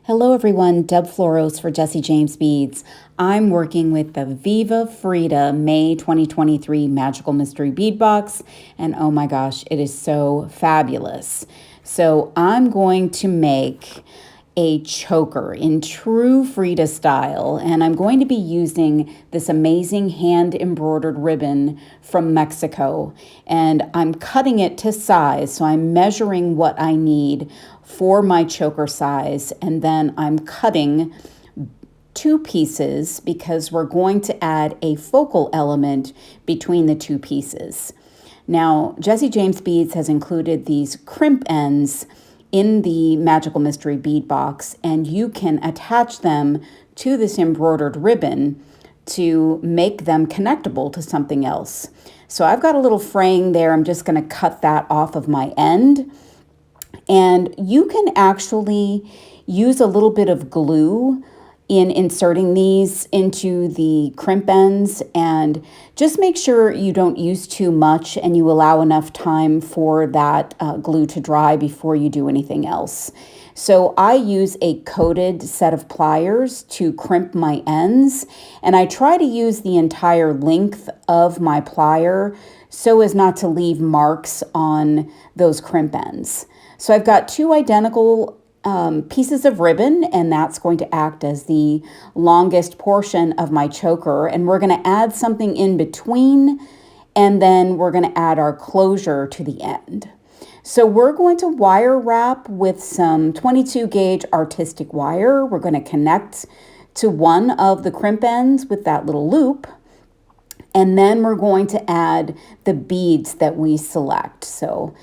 Hello everyone, Deb Floros for Jesse James Beads. I'm working with the Viva Frida May 2023 Magical Mystery Bead Box, and oh my gosh, it is so fabulous. So I'm going to make a choker in true Frida style, and I'm going to be using this amazing hand embroidered ribbon from Mexico, and I'm cutting it to size, so I'm measuring what I need for my choker size, and then I'm cutting two pieces because we're going to add a focal element between the two pieces. Now, Jesse James Beads has included these crimp ends in the Magical Mystery Bead Box, and you can attach them to this embroidered ribbon to make them connectable to something else. So I've got a little fraying there. I'm just going to cut that off of my end. And you can actually use a little bit of glue in inserting these into the crimp ends, and just make sure you don't use too much and you allow enough time for that glue to dry before you do anything else. So I use a coated set of pliers to crimp my ends, and I try to use the entire length of my plier so as not to leave marks on those crimp ends. So I've got two identical pieces of ribbon, and that's going to act as the longest portion of my choker. And we're going to add something in between, and then we're going to add our closure to the end. So we're going to wire wrap with some 22 gauge artistic wire. We're going to connect to one of the crimp ends with that little loop. And then we're going to add the beads that we select. So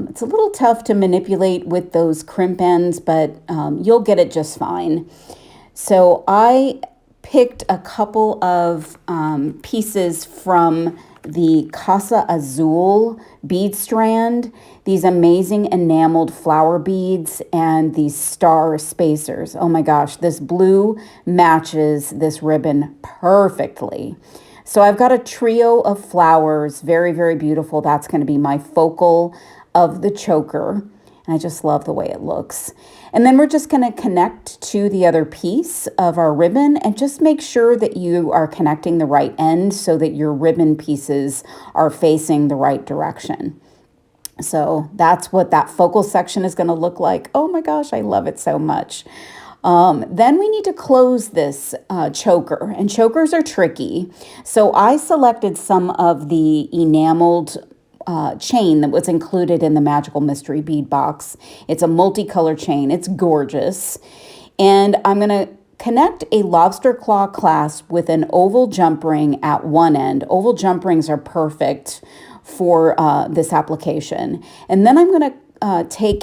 it's a little tough to manipulate with those crimp ends, but you'll get it just fine. So I picked a couple of pieces from the Casa Azul bead strand, these amazing enameled flower beads, and these star spacers. Oh my gosh, this blue matches this ribbon perfectly. So I've got a trio of flowers, very, very beautiful. That's going to be my focal of the choker. And I just love the way it looks. And then we're just going to connect to the other piece of our ribbon, and just make sure that you are connecting the right end so that your ribbon pieces are facing the right direction. So that's what that focal section is going to look like. Oh my gosh, I love it so much. Then we need to close this choker, and chokers are tricky. So I selected some of the enameled chain that was included in the Magical Mystery Bead Box. It's a multicolor chain. It's gorgeous. And I'm going to connect a lobster claw clasp with an oval jump ring at one end. Oval jump rings are perfect for this application. And then I'm going to take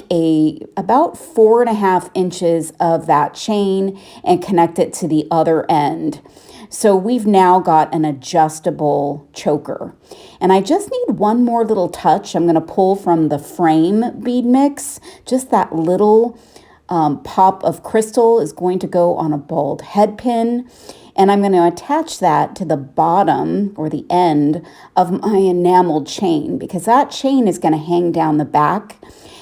about 4.5 inches of that chain and connect it to the other end. So we've now got an adjustable choker. And I just need one more little touch. I'm going to pull from the frame bead mix. Just that little pop of crystal is going to go on a bald head pin. And I'm going to attach that to the bottom or the end of my enameled chain, because that chain is going to hang down the back,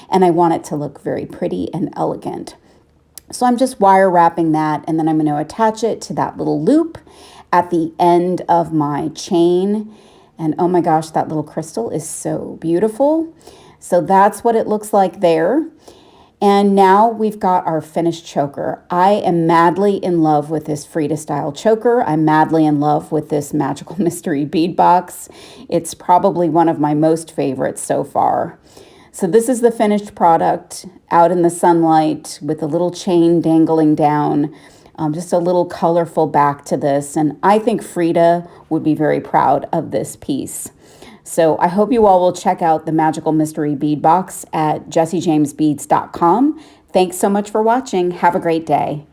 and I want it to look very pretty and elegant. So I'm just wire wrapping that, and then I'm going to attach it to that little loop at the end of my chain. And oh my gosh, that little crystal is so beautiful. So that's what it looks like there. And now we've got our finished choker. I am madly in love with this Frida style choker. I'm madly in love with this Magical Mystery Bead Box. It's probably one of my most favorites so far. So this is the finished product out in the sunlight with a little chain dangling down, just a little colorful back to this. And I think Frida would be very proud of this piece. So I hope you all will check out the Magical Mystery Bead Box at jessejamesbeads.com. Thanks so much for watching. Have a great day.